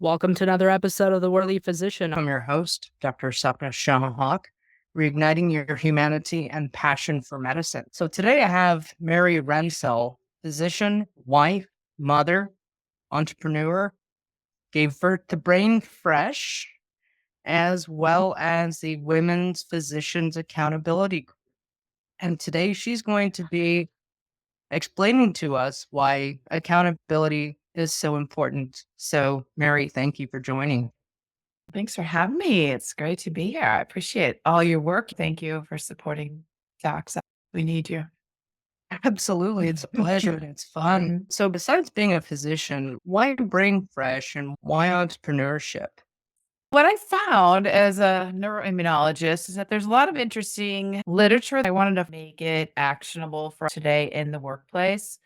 Welcome to another episode of The Worthy Physician. I'm your host, Dr. Sapna Shamahawk, reigniting your humanity and passion for medicine. So today I have Mary Rensel, physician, wife, mother, entrepreneur, gave birth to Brain Fresh, as well as the Women's Physicians Accountability Group. And today she's going to be explaining to us why accountability is so important. So, Mary, thank you for joining. Thanks for having me. It's great to be here. I appreciate all your work. Thank you for supporting docs. We need you. Absolutely. It's a pleasure and it's fun. So, besides being a physician, why Brain Fresh and why entrepreneurship? What I found as a neuroimmunologist is that there's a lot of interesting literature. I wanted to make it actionable for today in the workplace.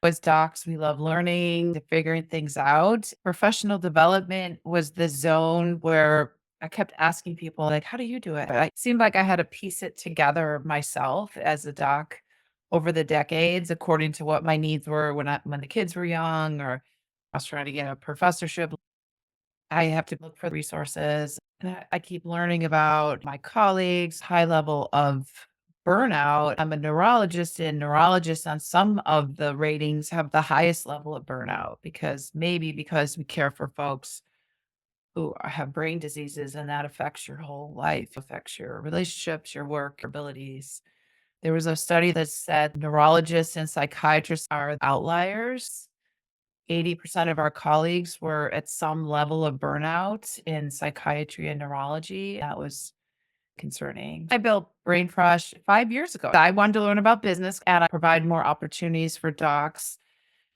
As docs, we love learning, to figuring things out. Professional development was the zone where I kept asking people, like, how do you do it? I seemed like I had to piece it together myself as a doc over the decades, according to what my needs were when the kids were young, or I was trying to get a professorship. I have to look for resources. And I keep learning about my colleagues, high level of burnout. I'm a neurologist, and neurologists on some of the ratings have the highest level of burnout because we care for folks who have brain diseases, and that affects your whole life, affects your relationships, your work, your abilities. There was a study that said neurologists and psychiatrists are outliers. 80% of our colleagues were at some level of burnout in psychiatry and neurology. That was concerning. I built Brain Fresh 5 years ago. I wanted to learn about business, and I provide more opportunities for docs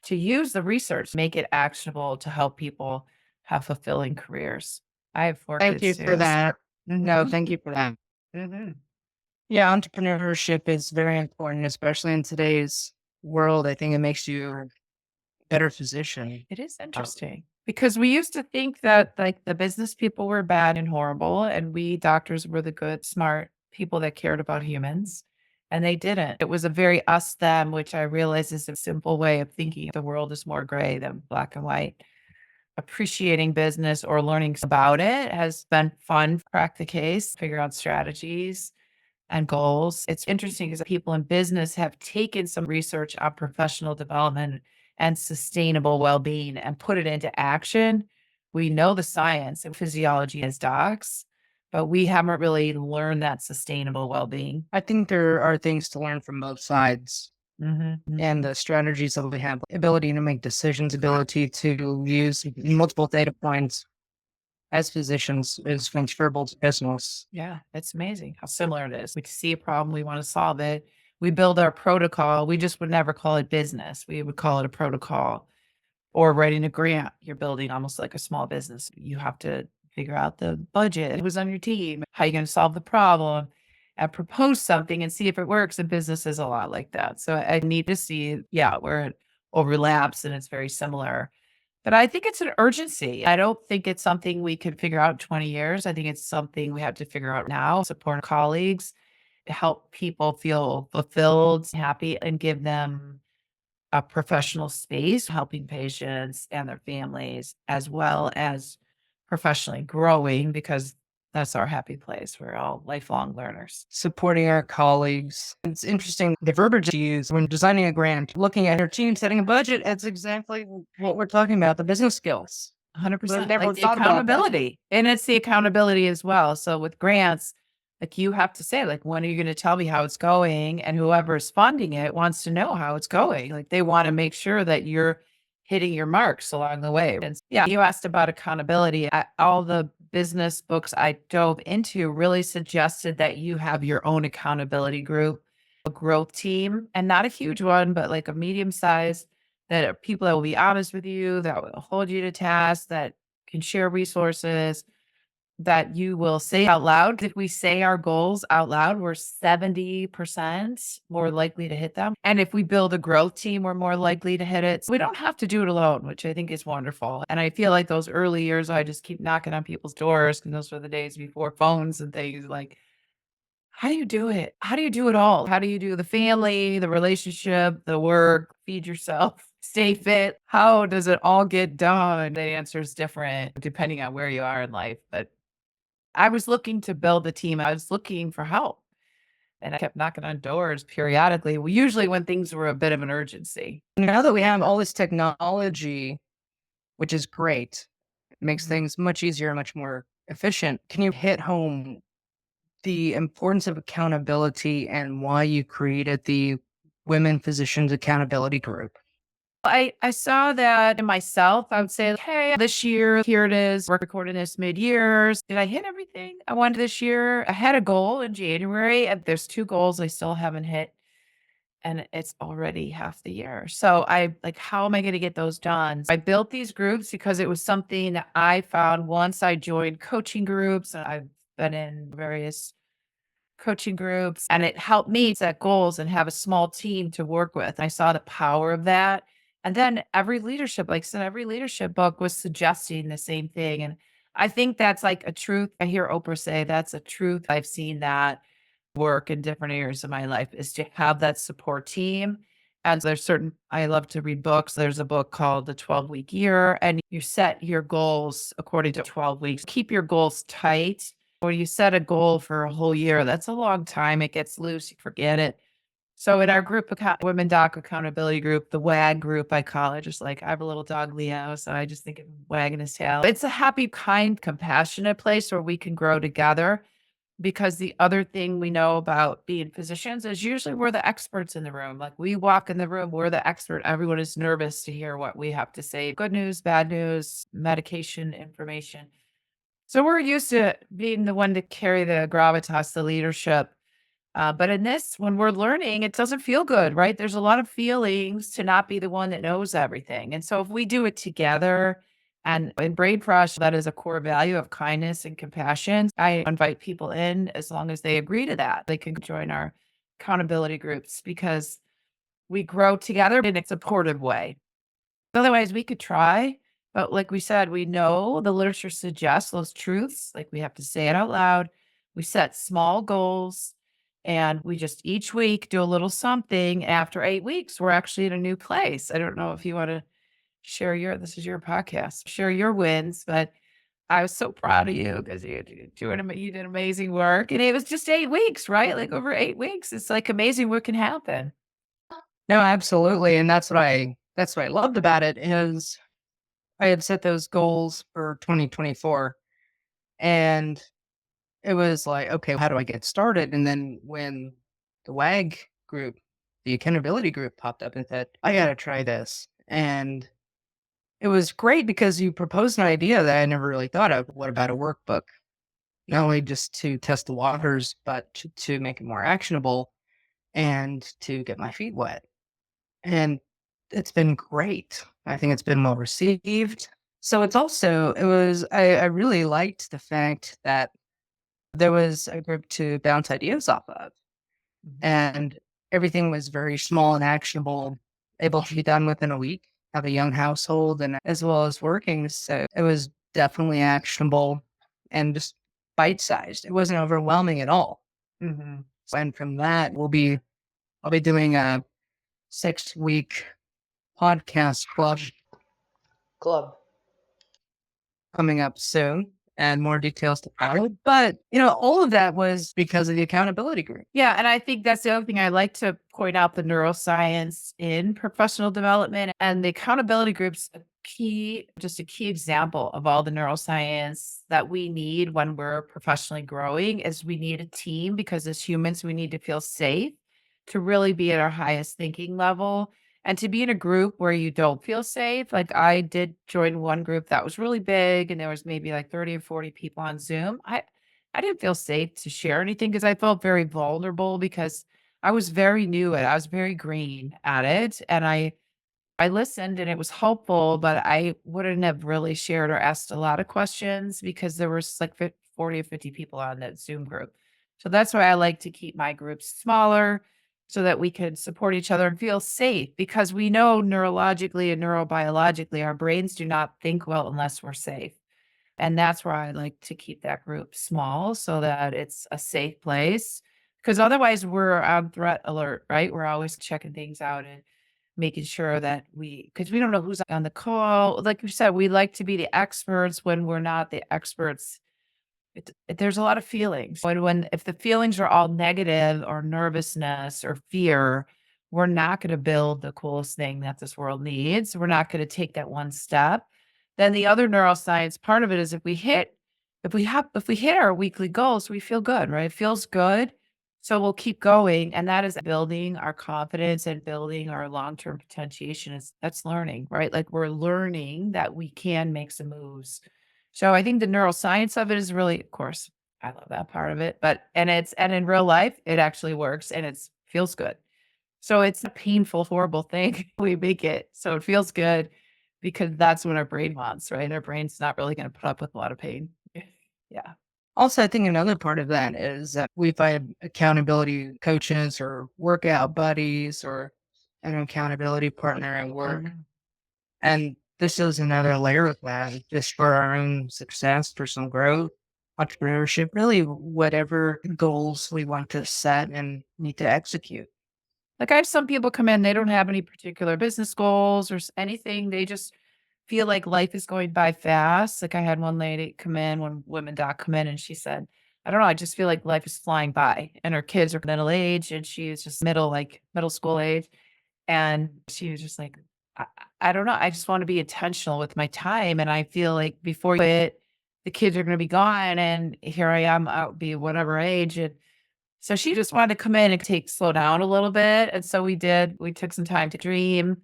to use the research, make it actionable to help people have fulfilling careers. I have 4 Thank kids you for too. that. No, Mhm. thank you for that. Mhm. Yeah, entrepreneurship is very important, especially in today's world. I think it makes you a better physician. It is Uh, interesting because we used to think that like the business people were bad and horrible, and we doctors were the good, smart people that cared about humans. And they didn't. It was a very us them, which I realize is a simple way of thinking. The world is more gray than black and white. Appreciating business or learning about it has been fun. Crack the case, figure out strategies and goals. It's interesting because people in business have taken some research on professional development and sustainable well-being and put it into action. We know the science and physiology as docs, but we haven't really learned that sustainable well-being. I think there are things to learn from both sides. And Mhm. the strategies that we have, ability to make decisions, ability to use multiple data points as physicians is transferable to business. Yeah, it's amazing how similar it is. We see a problem, we want to solve it. We build our protocol. We just would never call it business. We would call it a protocol. Or writing a grant, you're building almost like a small business. You have to figure out the budget, who's on your team, how you're going to solve the problem, and propose something and see if it works. And business is a lot like that. So I need to see, yeah, where it overlaps and it's very similar. But I think it's an urgency. I don't think it's something we could figure out in 20 years. I think it's something we have to figure out now, support colleagues, help people feel fulfilled, happy, and give them a professional space, helping patients and their families, as well as professionally growing because that's our happy place. We're all lifelong learners. Supporting our colleagues. It's interesting the verbiage you use when designing a grant, looking at your team, setting a budget. It's exactly what we're talking about, the business skills. We've 100%. never Like the thought about that. accountability. And it's the accountability as well. So with grants, like you have to say, like, when are you going to tell me how it's going? And whoever is funding it wants to know how it's going. Like they want to make sure that you're hitting your marks along the way. And yeah, you asked about accountability. All the business books I dove into really suggested that you have your own accountability group, a growth team, and not a huge one, but like a medium size that are people that will be honest with you, that will hold you to task, that can share resources, that you will say out loud. If we say our goals out loud, we're 70% more likely to hit them. And if we build a growth team, we're more likely to hit it. So we don't have to do it alone, which I think is wonderful. And I feel like those early years, I just keep knocking on people's doors because those were the days before phones and things like, how do you do it? How do you do it all? How do you do the family, the relationship, the work, feed yourself? stay fit. How does it all get done? The answer is different depending on where you are in life. But I was looking to build a team. I was looking for help and I kept knocking on doors periodically, usually when things were a bit of an urgency. Now that we have all this technology, which is great, it makes Mhm. things much easier, much more efficient. Can you hit home the importance of accountability and why you created the Women Physicians Accountability Group? I saw that in myself. I would say, hey, this year, here it is. We're recording this mid years. Did I hit everything I wanted this year? I had a goal in January, and there's two goals I still haven't hit, and it's already half the year. So I like, how am I going to get those done? I built these groups because it was something that I found once I joined coaching groups. And I've been in various coaching groups, and it helped me set goals and have a small team to work with. I saw the power of that. And then every leadership, like I said, every leadership book was suggesting the same thing. And I think that's like a truth. I hear Oprah say that's a truth. I've seen that work in different areas of my life is to have that support team. And there's certain, I love to read books. There's a book called The 12-Week Year, and you set your goals according to 12 weeks. Keep your goals tight. When you set a goal for a whole year, that's a long time. It gets loose, you forget it. So in our group, Women Doc Accountability Group, the WAG group, I call it, just like I have a little dog, Leo. So I just think of him wagging his tail. It's a happy, kind, compassionate place where we can grow together, because the other thing we know about being physicians is usually we're the experts in the room. Like we walk in the room, we're the expert. Everyone is nervous to hear what we have to say. Good news, bad news, medication information. So we're used to being the one to carry the gravitas, the leadership. But in this, when we're learning, it doesn't feel good, right? There's a lot of feelings to not be the one that knows everything. And so if we do it together, and in Brain Frosh, that is a core value of kindness and compassion. I invite people in as long as they agree to that. They can join our accountability groups because we grow together in a supportive way. Otherwise, we could try, but like we said, we know the literature suggests those truths. Like we have to say it out loud. We set small goals and we just each week do a little something. After 8 weeks, we're actually in a new place. I don't know if you want to share this is your podcast, share your wins, but I was so proud of you because you did amazing work. And it was just 8 weeks, right? Like over 8 weeks. It's like amazing what can happen. No, absolutely, and that's what I loved about it is I had set those goals for 2024, and it was like, okay, how do I get started? And then when the WAG group, the accountability group popped up and said, I gotta try this. And it was great because you proposed an idea that I never really thought of. What about a workbook? Not only just to test the waters, but to make it more actionable and to get my feet wet. And it's been great. I think it's been well received. So I really liked the fact that there was a group to bounce ideas off of, Mhm. and everything was very small and actionable, able to be done within a week. Have a young household and as well as working. So it was definitely actionable and just bite sized. It wasn't overwhelming at all. Mhm. And from that, I'll be doing a 6 week podcast club coming up soon and more details to follow. But, all of that was because of the accountability group. Yeah, and I think that's the other thing I like to point out, the neuroscience in professional development and the accountability groups, just a key example of all the neuroscience that we need when we're professionally growing is we need a team because as humans, we need to feel safe to really be at our highest thinking level. And to be in a group where you don't feel safe, like I did join one group that was really big and there was maybe like 30 or 40 people on Zoom. I didn't feel safe to share anything because I felt very vulnerable because I was very new at it. I was very green at it. And I listened and it was helpful, but I wouldn't have really shared or asked a lot of questions because there was like 40 or 50 people on that Zoom group. So that's why I like to keep my groups smaller so that we could support each other and feel safe because we know neurologically and neurobiologically our brains do not think well unless we're safe. And that's where I like to keep that group small so that it's a safe place. Because otherwise we're on threat alert, right? We're always checking things out and making sure that because we don't know who's on the call. Like you said, we like to be the experts when we're not the experts. There's a lot of feelings. If the feelings are all negative or nervousness or fear, we're not going to build the coolest thing that this world needs. We're not going to take that one step. Then the other neuroscience part of it is if we hit our weekly goals, we feel good, right? It feels good. So we'll keep going. And that is building our confidence and building our long-term potentiation that's learning, right? Like we're learning that we can make some moves. So I think the neuroscience of it is really, of course, I love that part of it, but and in real life, it actually works and it's feels good. So it's a painful, horrible thing. We make it so it feels good because that's what our brain wants, right? Our brain's not really going to put up with a lot of pain. Yeah. Also, I think another part of that is that we find accountability coaches or workout buddies or an accountability partner at work. And this is another layer of that, just for our own success, personal growth, entrepreneurship, really whatever goals we want to set and need to execute. Like I have some people come in, they don't have any particular business goals or anything. They just feel like life is going by fast. Like I had one lady come in, one women doc come in and she said, I don't know, I just feel like life is flying by. And her kids are middle age and she is just middle school age. And she was just like, I, I don't know. I just want to be intentional with my time. And I feel like before you quit, the kids are going to be gone. And here I am, I'll be whatever age. And so she just wanted to come in and slow down a little bit. And so we did. We took some time to dream,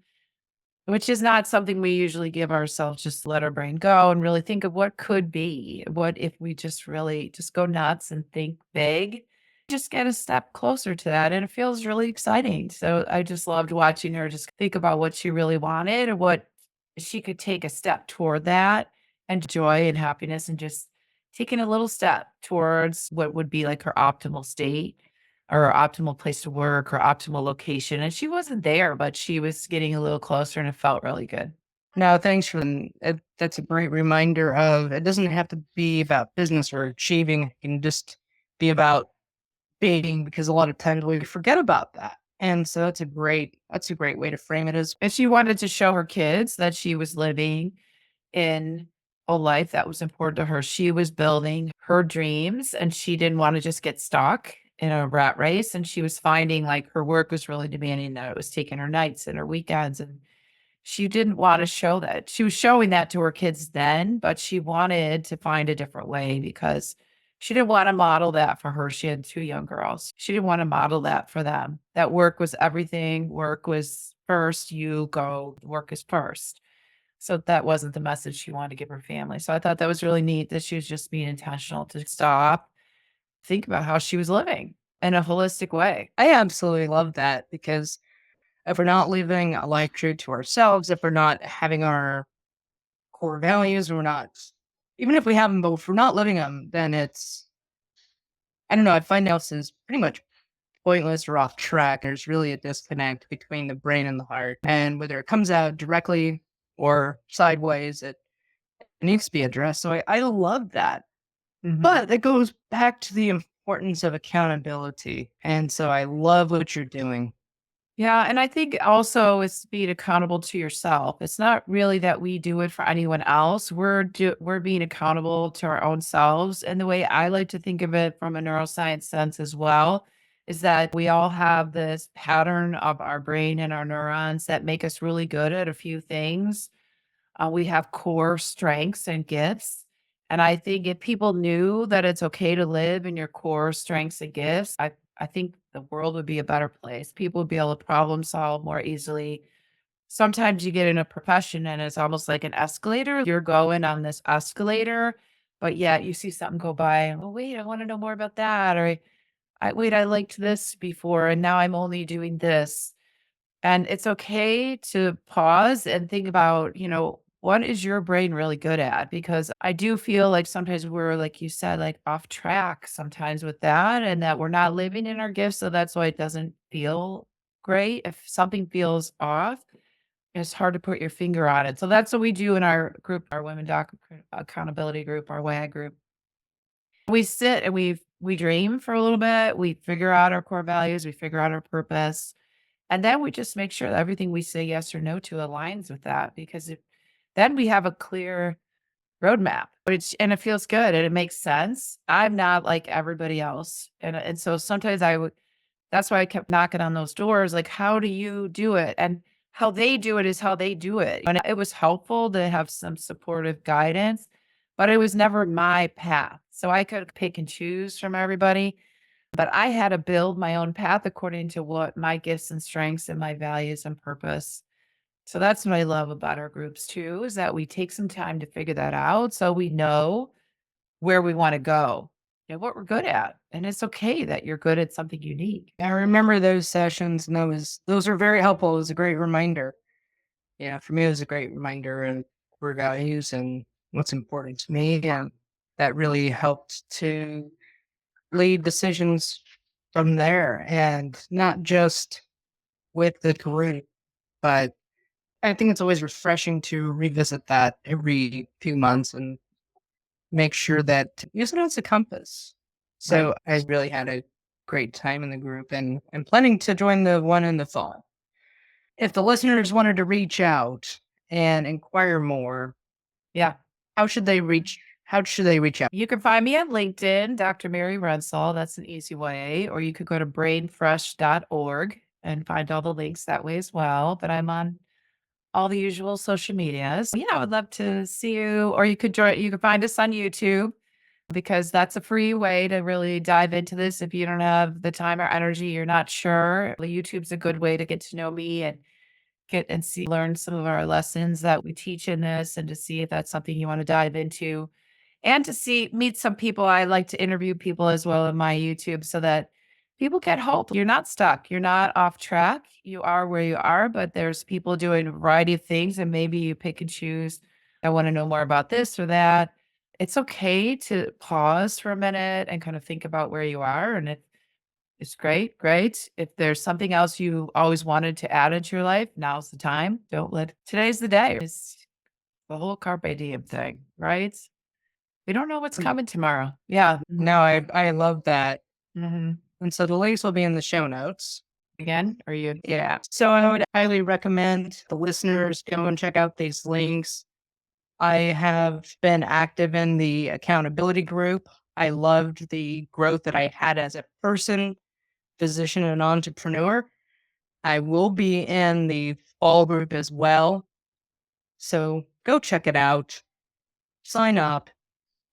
which is not something we usually give ourselves, just to let our brain go and really think of what could be. What if we just really just go nuts and think big? Just get a step closer to that. And it feels really exciting. So I just loved watching her just think about what she really wanted and what she could take a step toward that and joy and happiness and just taking a little step towards what would be like her optimal state or optimal place to work or optimal location, and she wasn't there, but she was getting a little closer and it felt really good. Now, thanks for that's a great reminder of it doesn't have to be about business or achieving. It can just be about being, because a lot of times we forget about that. And so that's a great way to frame it as. And she wanted to show her kids that she was living in a life that was important to her. She was building her dreams and she didn't want to just get stuck in a rat race. And she was finding like her work was really demanding that it was taking her nights and her weekends. And she didn't want to show that. She was showing that to her kids then, but she wanted to find a different way because she didn't want to model that for her. She had two young girls. She didn't want to model that for them. That work was everything. Work was first. You go, work is first. So that wasn't the message she wanted to give her family. So I thought that was really neat that she was just being intentional to stop, think about how she was living in a holistic way. I absolutely love that, because if we're not living a life true to ourselves, if we're not having our core values, we're not, even if we have them, but if we're not living them, then it's, I don't know, I find else is pretty much pointless or off track. There's really a disconnect between the brain and the heart. And whether it comes out directly or sideways, it needs to be addressed. So I love that. Mhm. But it goes back to the importance of accountability. And so I love what you're doing. Yeah, and I think also it's being accountable to yourself. It's not really that we do it for anyone else. We're being accountable to our own selves. And the way I like to think of it from a neuroscience sense as well is that we all have this pattern of our brain and our neurons that make us really good at a few things. We have core strengths and gifts. And I think if people knew that it's okay to live in your core strengths and gifts, I think the world would be a better place. People would be able to problem solve more easily. Sometimes you get in a profession and it's almost like an escalator. You're going on this escalator, but yet you see something go by and, oh, wait, I want to know more about that. Or wait, I liked this before and now I'm only doing this. And it's okay to pause and think about, what is your brain really good at? Because I do feel like sometimes we're, like you said, like off track sometimes with that, and that we're not living in our gifts. So that's why it doesn't feel great. If something feels off, it's hard to put your finger on it. So that's what we do in our group, our Women Doc Accountability group, our WAG group. We sit and we dream for a little bit. We figure out our core values. We figure out our purpose And then we just make sure that everything we say yes or no to aligns with that because then we have a clear roadmap, and it feels good and it makes sense. I'm not like everybody else. And so sometimes I would that's why I kept knocking on those doors, like, how do you do it? And how they do it is how they do it. And it was helpful to have some supportive guidance, but it was never my path. So I could pick and choose from everybody, but I had to build my own path according to what my gifts and strengths and my values and purpose. So that's what I love about our groups too, is that we take some time to figure that out so we know where we want to go and what we're good at. And it's okay that you're good at something unique. I remember those sessions, and those are very helpful. It was a great reminder. Yeah, for me, it was a great reminder and core values and what's important to me, and that really helped to lead decisions from there, and not just with the group, but I think it's always refreshing to revisit that every few months and make sure that use it as a compass. Right. So I really had a great time in the group, and I'm planning to join the one in the fall. If the listeners wanted to reach out and inquire more, Yeah. how should they reach out? You can find me on LinkedIn, Dr. Mary Rensel. That's an easy way. Or you could go to brainfresh.org and find all the links that way as well. But I'm on all the usual social medias. Yeah, I would love to see you. Or you could find us on YouTube because that's a free way to really dive into this. If you don't have the time or energy, you're not sure. YouTube's a good way to get to know me and learn some of our lessons that we teach in this and to see if that's something you want to dive into and to meet some people. I like to interview people as well in my YouTube so that people get hope. You're not stuck. You're not off track. You are where you are, but there's people doing a variety of things and maybe you pick and choose. I want to know more about this or that. It's okay to pause for a minute and kind of think about where you are. And if it's great, great. If there's something else you always wanted to add into your life, now's the time. Don't let today's the day. It's the whole carpe diem thing, right? We don't know what's coming tomorrow. Yeah. No, I love that. Mhm. And so the links will be in the show notes. Again, are you Yeah. So I would highly recommend the listeners go and check out these links. I have been active in the accountability group. I loved the growth that I had as a person, physician, and entrepreneur. I will be in the fall group as well. So go check it out, sign up.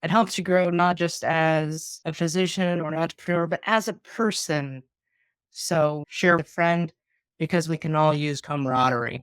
It helps you grow not just as a physician or an entrepreneur, but as a person. So share with a friend because we can all use camaraderie.